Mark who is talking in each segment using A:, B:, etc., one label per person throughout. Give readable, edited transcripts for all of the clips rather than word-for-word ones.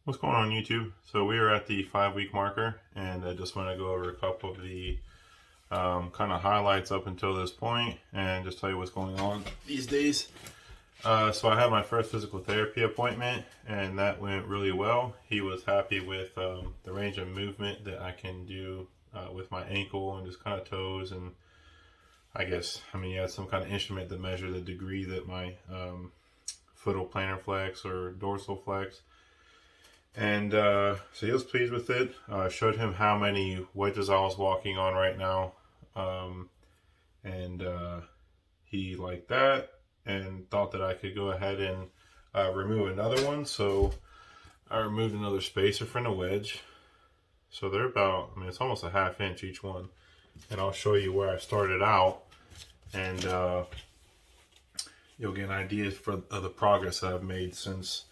A: What's going on YouTube? So we are at the 5-week marker, and I just want to go over a couple of the kind of highlights up until this point and just tell you what's going on these days. So I had my first physical therapy appointment, and that went really well. He was happy with the range of movement that I can do with my ankle and just kind of toes, and he had some kind of instrument to measure the degree that my foot will plantar flex or dorsal flex. And so he was pleased with it. I showed him how many wedges I was walking on right now. And he liked that and thought that I could go ahead and remove another one. So I removed another spacer from the wedge. So they're about, it's almost a 1/2 inch each one. And I'll show you where I started out. And you'll get an idea of the progress that I've made since.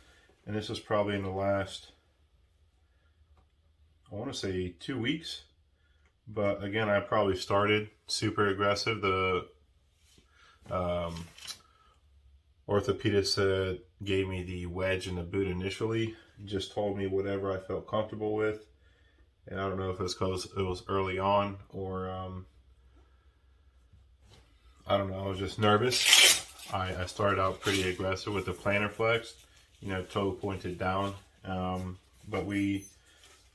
A: And this is probably in the last, I want to say 2 weeks. But again, I probably started super aggressive. The orthopedist gave me the wedge and the boot initially. Just told me whatever I felt comfortable with. And I don't know if it's because it was early on or I don't know, I was just nervous. I started out pretty aggressive with the plantar flex, toe pointed down. But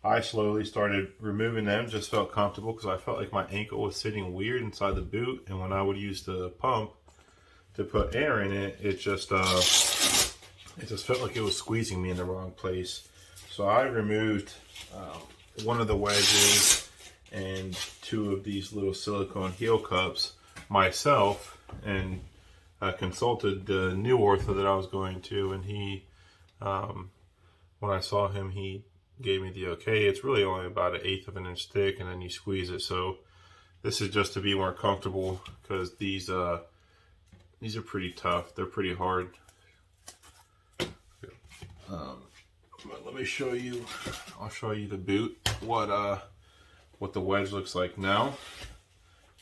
A: I slowly started removing them, just felt comfortable because I felt like my ankle was sitting weird inside the boot. And when I would use the pump to put air in it, it just felt like it was squeezing me in the wrong place. So I removed one of the wedges and 2 of these little silicone heel cups myself, and I consulted the new ortho that I was going to, and he, when I saw him, he gave me the okay. It's really only about 1/8 of an inch thick, and then you squeeze it. So this is just to be more comfortable because these are pretty tough. They're pretty hard. But let me show you. I'll show you the boot. What the wedge looks like now,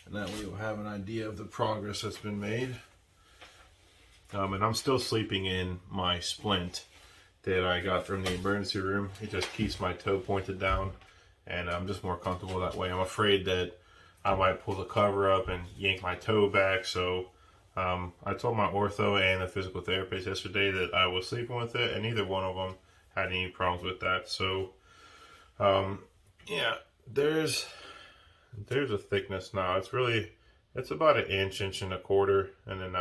A: and that way you'll have an idea of the progress that's been made. And I'm still sleeping in my splint that I got from the emergency room. It just keeps my toe pointed down, and I'm just more comfortable that way. I'm afraid that I might pull the cover up and yank my toe back. So I told my ortho and the physical therapist yesterday that I was sleeping with it, and neither one of them had any problems with that. So yeah, there's a thickness now. It's about 1 inch, 1.25 inches, and then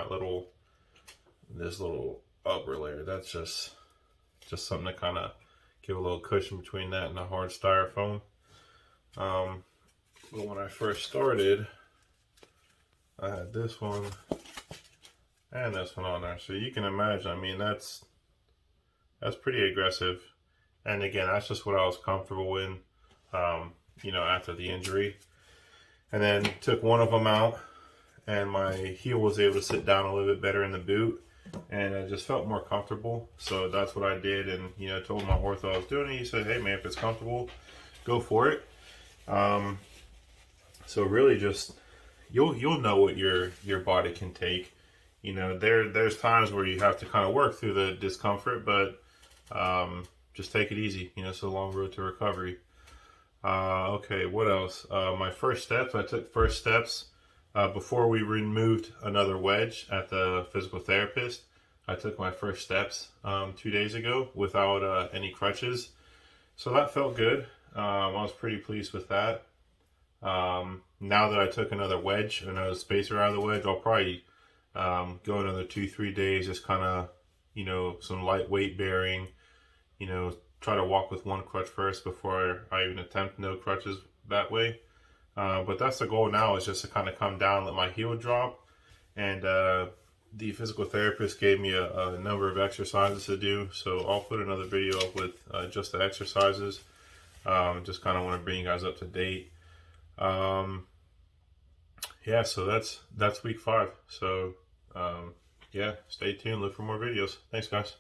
A: this little upper layer, that's just something to kind of give a little cushion between that and the hard styrofoam. But when I first started, I had this one and this one on there. So you can imagine, that's pretty aggressive. And again, that's just what I was comfortable in, after the injury. And then took one of them out, and my heel was able to sit down a little bit better in the boot, and I just felt more comfortable. So that's what I did, and told my ortho I was doing it. He said, "Hey man, if it's comfortable, go for it." So really, just you'll know what your body can take. There's times where you have to kind of work through the discomfort, but just take it easy. It's a long road to recovery. Okay, what else? My first steps. I took first steps before we removed another wedge at the physical therapist. I took my first steps 2 days ago without any crutches. So that felt good. I was pretty pleased with that. Now that I took another wedge, another spacer out of the wedge, I'll probably go another 2-3 days, just kind of, some light weight bearing, try to walk with one crutch first before I even attempt no crutches that way. But that's the goal now, is just to kind of come down, let my heel drop. And the physical therapist gave me a number of exercises to do. So I'll put another video up with just the exercises. Just kind of want to bring you guys up to date. Yeah, so that's week 5. So yeah, stay tuned, look for more videos. Thanks guys.